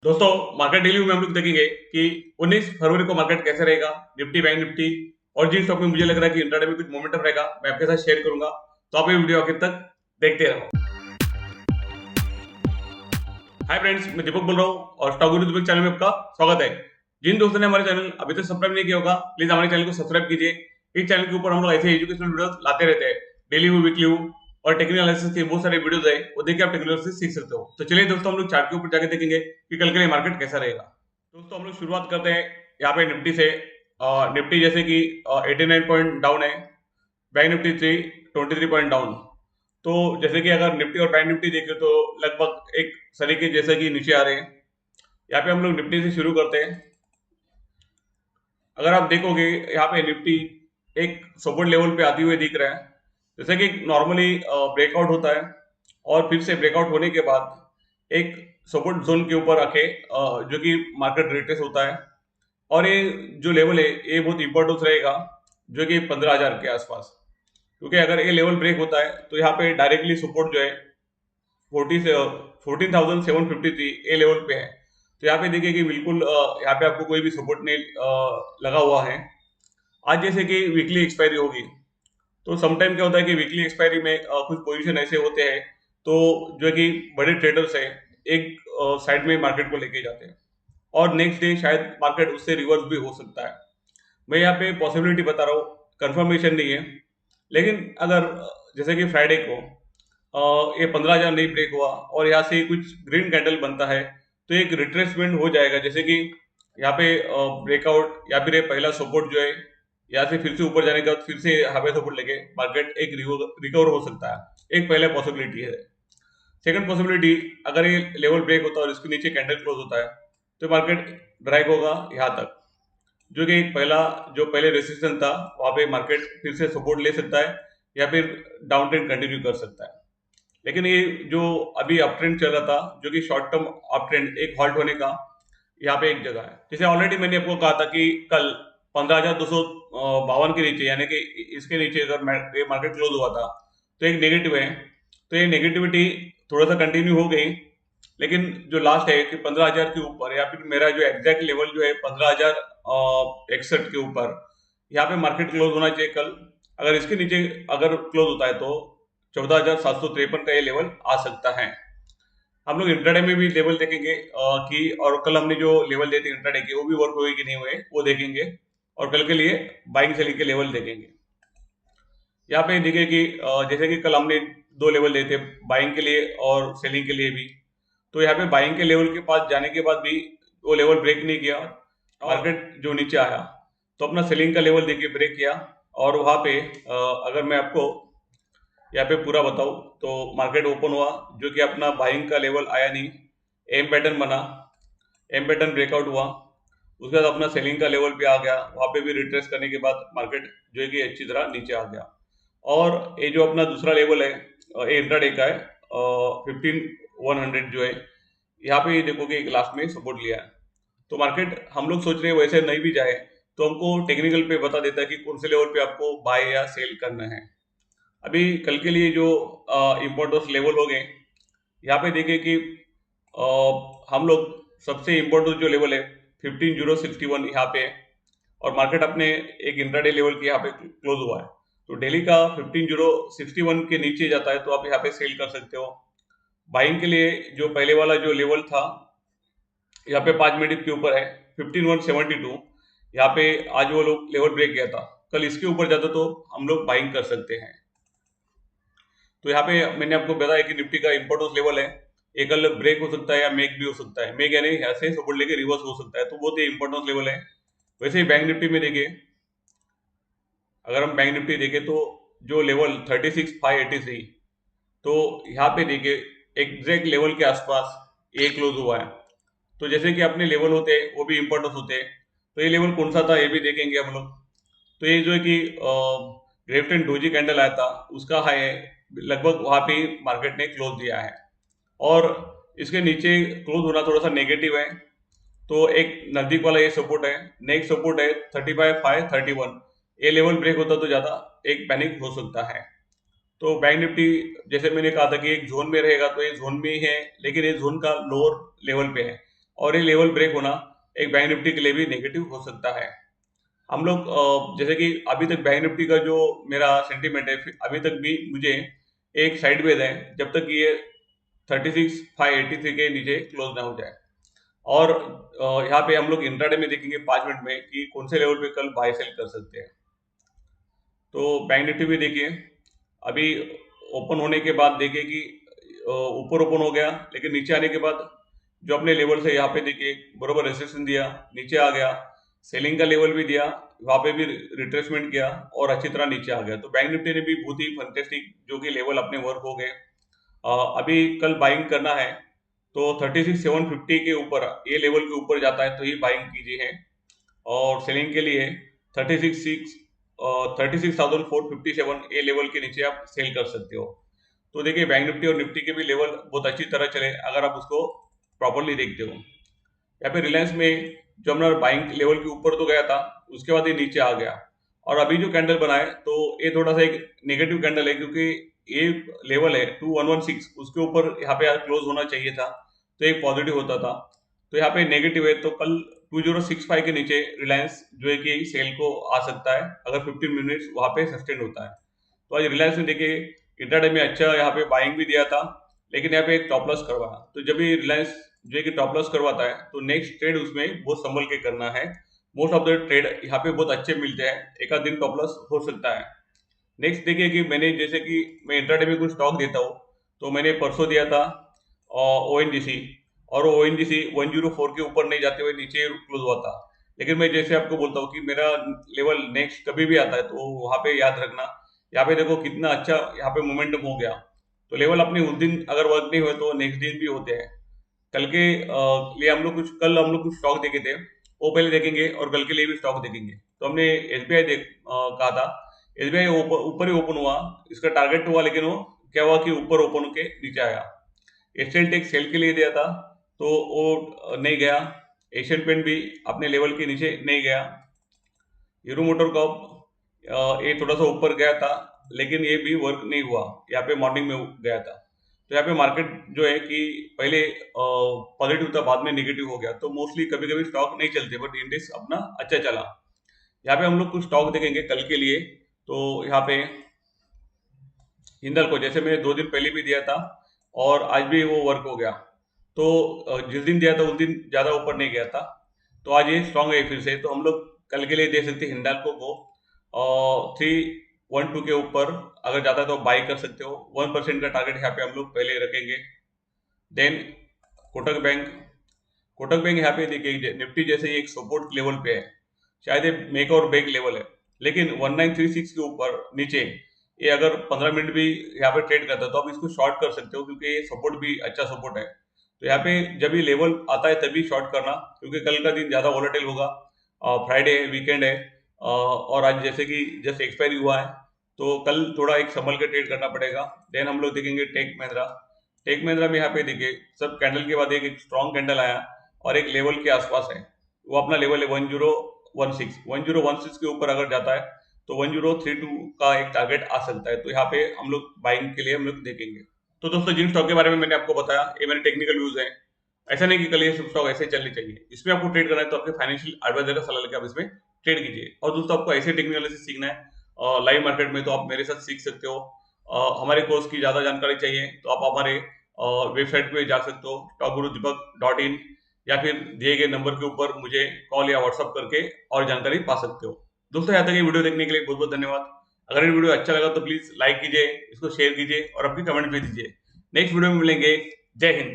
दोस्तों, market daily में हम लोग देखेंगे कि 19 फरवरी को मार्केट कैसे रहेगा, निफ्टी, बैंक निफ्टी और जिन स्टॉक में मुझे लग रहा है कि इंट्राडे में कुछ मोमेंटम रहेगा, मैं आपके साथ शेयर करूंगा। तो आप ये वीडियो आखिर तक देखते रहो। हाय फ्रेंड्स, मैं दीपक बोल रहा हूँ और स्टॉक गुरु दीपक चैनल में आपका स्वागत है। जिन दोस्तों ने हमारे चैनल अभी तक सब्सक्राइब नहीं किया होगा, प्लीज हमारे चैनल को सब्सक्राइब कीजिए। इस चैनल के ऊपर हम लोग ऐसे एजुकेशनल वीडियोस लाते रहते हैं। डेली वीकली और टेक्निकल एनालिसिस के बहुत सारे वीडियोस है, वो देखिए आप टेक्निकल एनालिसिस सीख सकते हो। तो चलिए दोस्तों, हम लोग चार्ट के ऊपर जाके देखेंगे कि कल के लिए मार्केट कैसा रहेगा। दोस्तों, हम लोग शुरुआत करते हैं यहाँ पे निफ्टी से। निफ्टी जैसे कि 89 पॉइंट डाउन है, बैंक निफ्टी 23 पॉइंट डाउन। तो जैसे कि अगर निफ्टी और बैंक निफ्टी देखें तो लगभग एक सलीके जैसे कि नीचे आ रहे हैं। यहाँ पे हम लोग निफ्टी से शुरू करते हैं। अगर आप देखोगे यहाँ पे निफ्टी एक सपोर्ट लेवल पे आती हुई दिख रहा है। जैसे कि नॉर्मली ब्रेकआउट होता है और फिर से ब्रेकआउट होने के बाद एक सपोर्ट जोन के ऊपर आके जो कि मार्केट रिट्रेस होता है। और ये जो लेवल है ये बहुत इंपॉर्टेंस रहेगा, जो कि 15,000 के आसपास। क्योंकि अगर ये लेवल ब्रेक होता है तो यहाँ पे डायरेक्टली सपोर्ट जो है 40 से 14,753 ए लेवल पे है। तो यहाँ पे देखिए कि बिल्कुल यहाँ पे आपको कोई भी सपोर्ट नहीं लगा हुआ है। आज जैसे कि वीकली एक्सपायरी होगी, तो समटाइम क्या होता है कि वीकली एक्सपायरी में कुछ पोजीशन ऐसे होते हैं तो जो कि बड़े ट्रेडर्स है एक साइड में मार्केट को लेके जाते हैं और नेक्स्ट डे शायद मार्केट उससे रिवर्स भी हो सकता है। मैं यहाँ पे पॉसिबिलिटी बता रहा हूँ, कंफर्मेशन नहीं है। लेकिन अगर जैसे कि फ्राइडे को ये 15,000 नहीं ब्रेक हुआ और यहाँ से कुछ ग्रीन कैंडल बनता है तो एक रिट्रेसमेंट हो जाएगा। जैसे कि यहाँ पे ब्रेकआउट या फिर ये पहला सपोर्ट जो है यहाँ से फिर से ऊपर जाने के बाद फिर से यहाँ पे सपोर्ट लेके मार्केट एक रिकवर हो सकता है। एक पहले पॉसिबिलिटी है। सेकंड पॉसिबिलिटी, अगर ये लेवल ब्रेक होता है और इसके नीचे कैंडल क्लोज होता है तो मार्केट ड्रैग होगा यहाँ तक, जो कि एक पहला जो पहले रेसिस्टेंस था वहां पे मार्केट फिर से सपोर्ट ले सकता है या फिर डाउन ट्रेंड कंटिन्यू कर सकता है। लेकिन ये जो अभी अप ट्रेंड चल रहा था, जो कि शॉर्ट टर्म अप ट्रेंड एक हॉल्ट होने का यहाँ पे एक जगह है। जैसे ऑलरेडी मैंने आपको कहा था कि कल 15,252 के नीचे, यानी कि इसके नीचे अगर ये मार्केट क्लोज हुआ था तो एक नेगेटिव है। तो ये नेगेटिविटी थोड़ा सा कंटिन्यू हो गई, लेकिन जो लास्ट है कि 15,000 के ऊपर या फिर मेरा जो एग्जैक्ट लेवल जो है 15,061 के ऊपर यहाँ पे मार्केट क्लोज होना चाहिए कल। अगर इसके नीचे अगर क्लोज होता है तो 14,753 का ये लेवल आ सकता है। हम लोग इंट्राडे में भी लेवल देखेंगे कि और कल हमने जो लेवल दिए थे इंट्राडे के वो भी वर्क हुए कि नहीं हुए वो देखेंगे और कल के लिए बाइंग सेलिंग के लेवल देखेंगे। यहाँ पे देखिए कि जैसे कि कल हमने दो लेवल दिए थे बाइंग के लिए और सेलिंग के लिए भी। तो यहाँ पे बाइंग के लेवल के पास जाने के बाद भी वो लेवल ब्रेक नहीं किया, मार्केट जो नीचे आया तो अपना सेलिंग का लेवल देखिए ब्रेक किया। और वहाँ पे अगर मैं आपको यहाँ पे पूरा बताऊँ तो मार्केट ओपन हुआ जो कि अपना बाइंग का लेवल आया नहीं, एम पैटर्न बना, एम पैटर्न ब्रेकआउट हुआ, उसके बाद अपना सेलिंग का लेवल पे आ गया। वहाँ पे भी रिट्रेस करने के बाद मार्केट जो है कि अच्छी तरह नीचे आ गया। और ये जो अपना दूसरा लेवल है ये इंट्राडे का है 15,100 जो है, यहाँ पे ये देखो कि एक लास्ट में सपोर्ट लिया है। तो मार्केट हम लोग सोच रहे हैं वैसे नहीं भी जाए तो हमको टेक्निकल पे बता देता है कि कौन से लेवल पे आपको बाय या सेल करना है। अभी कल के लिए जो इम्पोर्टेंस लेवल हो गए, यहाँ पे देखिए कि हम लोग सबसे इम्पोर्टेंट जो लेवल है 15,061 यहाँ पे है और मार्केट अपने एक इंट्राडे लेवल के यहाँ पे क्लोज हुआ है। तो डेली का 15,061 के नीचे जाता है तो आप यहाँ पे सेल कर सकते हो। बाइंग के लिए जो पहले वाला जो लेवल था यहाँ पे 5 मिनट के ऊपर है 15,172, यहाँ पे आज वो लोग लेवल ब्रेक किया था, कल इसके ऊपर जाता तो हम लोग बाइंग कर सकते हैं। तो यहाँ पे मैंने आपको बताया कि निफ्टी का इंपॉर्टेंस लेवल है, एक कल ब्रेक हो सकता है या मेक भी हो सकता है। मेक यानी ऐसे सपोर्ट लेके रिवर्स हो सकता है, तो बहुत ही इंपॉर्टेंस लेवल है। वैसे ही बैंक निफ्टी में देखिए, अगर हम बैंक निफ्टी देखें तो जो लेवल 36,583, तो यहाँ पे देखिए एग्जैक्ट लेवल के आसपास ये क्लोज हुआ है। तो जैसे कि अपने लेवल होते हैं वो भी इंपॉर्टेंस होते हैं, तो ये लेवल कौन सा था ये भी देखेंगे हम लोग। तो ये जो है कि ग्रेफ्ट एंड डोजी कैंडल आया था उसका हाई है, लगभग वहाँ पे मार्केट ने क्लोज दिया है और इसके नीचे क्लोज होना थोड़ा सा नेगेटिव है। तो एक नजदीक वाला ये सपोर्ट है, नेक्स्ट सपोर्ट है 35,531, ये लेवल ब्रेक होता तो ज़्यादा एक पैनिक हो सकता है। तो बैंक निफ्टी जैसे मैंने कहा था कि एक जोन में रहेगा तो ये जोन में ही है, लेकिन ये जोन का लोअर लेवल पे है और ये लेवल ब्रेक होना एक बैंक निफ्टी के लिए भी नेगेटिव हो सकता है। हम लोग जैसे कि अभी तक बैंक निफ्टी का जो मेरा सेंटीमेंट है, अभी तक भी मुझे एक साइडवेज है जब तक ये 36,583 के नीचे क्लोज ना हो जाए। और यहाँ पे हम लोग इंट्राडे में देखेंगे 5 मिनट में कि कौन से लेवल पे कल बाय सेल कर सकते हैं। तो बैंक निफ्टी भी देखिए, अभी ओपन होने के बाद देखिए कि ऊपर ओपन हो गया, लेकिन नीचे आने के बाद जो अपने लेवल से यहाँ पे देखिए बरोबर रेजिस्टेंस दिया, नीचे आ गया, सेलिंग का लेवल भी दिया, वहाँ पे भी रिट्रेसमेंट किया और अच्छी तरह नीचे आ गया। तो बैंक निफ्टी ने भी बहुत ही फंटेस्टिक जो कि लेवल अपने वर्क हो गए। अभी कल बाइंग करना है तो 36,750 के ऊपर, ये लेवल के ऊपर जाता है तो ही बाइंग कीजिए है। और सेलिंग के लिए 36,457 ये लेवल के नीचे आप सेल कर सकते हो। तो देखिए बैंक निफ्टी और निफ्टी के भी लेवल बहुत अच्छी तरह चले अगर आप उसको प्रॉपरली देखते हो। यहाँ पे रिलायंस में जो हमारा बाइंग लेवल के ऊपर तो गया था, उसके बाद ये नीचे आ गया और अभी जो कैंडल बना है तो ये थोड़ा सा एक नेगेटिव कैंडल है, क्योंकि ये लेवल है 2116, उसके ऊपर यहाँ पे क्लोज होना चाहिए था तो एक पॉजिटिव होता था। तो यहाँ पे नेगेटिव है, तो कल 2065 के नीचे रिलायंस जो है कि सेल को आ सकता है अगर 15 मिनट्स वहाँ पे सस्टेन होता है। तो आज रिलायंस ने देखिए इंट्राडे में अच्छा यहाँ पे बाइंग भी दिया था, लेकिन यहाँ पे एक टॉप लॉस करवाया। तो जब भी रिलायंस जो है कि टॉप लॉस करवाता है तो नेक्स्ट ट्रेड उसमें बहुत संभल के करना है। मोस्ट ऑफ द ट्रेड यहाँ पे बहुत अच्छे मिलते हैं, एक आध दिन टॉप लॉस हो सकता है। नेक्स्ट देखिए कि मैंने जैसे कि मैं इंट्राडे में कुछ स्टॉक देता हूँ, तो मैंने परसों दिया था ONGC, और ONGC 104 के ऊपर नहीं जाते हुए नीचे क्लोज हुआ था। लेकिन मैं जैसे आपको बोलता हूँ कि मेरा लेवल नेक्स्ट कभी भी आता है तो वहाँ पे याद रखना। यहाँ पे देखो कितना अच्छा यहाँ पे मोमेंटम हो गया। तो लेवल अपने उस दिन अगर वर्क नहीं हुए तो नेक्स्ट दिन भी होते हैं। कल के लिए हम लोग कुछ स्टॉक देखे थे, वो पहले देखेंगे और कल के लिए भी स्टॉक देखेंगे। तो हमने SBI कहा था, SBI ऊपर ही ओपन हुआ, इसका टारगेट हुआ, लेकिन वो क्या हुआ कि ऊपर ओपन होके नीचे आया। एशियन टेक सेल के लिए दिया था तो वो नहीं गया। एशियन पेंट भी अपने लेवल के नीचे नहीं गया। हीरो मोटर कॉप ये थोड़ा सा ऊपर गया था, लेकिन ये भी वर्क नहीं हुआ, यहाँ पे मॉर्निंग में गया था। तो यहाँ पे मार्केट जो है कि पहले पॉजिटिव था, बाद में नेगेटिव हो गया। तो मोस्टली कभी कभी स्टॉक नहीं चलते, बट इंडेक्स अपना अच्छा चला। यहाँ पे हम लोग कुछ स्टॉक देखेंगे कल के लिए। तो यहाँ पे हिंदल को जैसे मैंने 2 दिन पहले भी दिया था और आज भी वो वर्क हो गया। तो जिस दिन दिया था उस दिन ज्यादा ऊपर नहीं गया था, तो आज ये स्ट्रांग है फिर से। तो हम लोग कल के लिए दे सकते हैं हिंडाल्को को 312 के ऊपर, अगर जाता है तो बाई कर सकते हो। 1% का टारगेट यहाँ पे हम लोग पहले रखेंगे। देन कोटक बैंक यहाँ पे देखिए निफ्टी जैसे एक सपोर्ट लेवल पे है, शायद ये मेक और ब्रेक लेवल है, लेकिन 1936 के ऊपर नीचे ये अगर 15 मिनट भी यहाँ पे ट्रेड करता है तो आप इसको शॉर्ट कर सकते हो, क्योंकि ये सपोर्ट भी अच्छा सपोर्ट है। तो यहाँ पे जब ये लेवल आता है तभी शॉर्ट करना, क्योंकि कल का दिन ज्यादा वॉलेटाइल होगा, फ्राइडे है, वीकेंड है, और आज जैसे कि जस्ट एक्सपायरी हुआ है तो कल थोड़ा एक संभल के ट्रेड करना पड़ेगा। देन हम लोग देखेंगे टेक महिंद्रा में यहाँ पे देखिए सब कैंडल के बाद एक स्ट्रॉन्ग कैंडल आया और एक लेवल के आसपास है, वो अपना लेवल है 1016 के ऊपर अगर जाता है तो 1032 का एक टारगेट आ सकता है। तो यहाँ पे हम लोग बाइंग के लिए हम लोग देखेंगे। तो दोस्तों जिन स्टॉक के बारे में मैंने आपको बताया ये मेरे टेक्निकल व्यूज है, ऐसा नहीं कि कल ये सब स्टॉक ऐसे चलने चाहिए। इसमें आपको ट्रेड करना है तो आपके फाइनेंशियल एडवाइजर का सलाह लेकर आप इसमें ट्रेड कीजिए। और दोस्तों आपको ऐसे टेक्निकल एनालिसिस सीखना है लाइव मार्केट में तो आप मेरे साथ सीख सकते हो। हमारे कोर्स की ज्यादा जानकारी चाहिए तो आप हमारे वेबसाइट पे जा सकते हो stokgurudipak.in, या फिर दिए गए नंबर के ऊपर मुझे कॉल या व्हाट्सअप करके और जानकारी पा सकते हो। दोस्तों यहाँ तक ये वीडियो देखने के लिए बहुत बहुत धन्यवाद। अगर ये वीडियो अच्छा लगा तो प्लीज लाइक कीजिए, इसको शेयर कीजिए और अपनी कमेंट भी दीजिए। नेक्स्ट वीडियो में मिलेंगे। जय हिंद।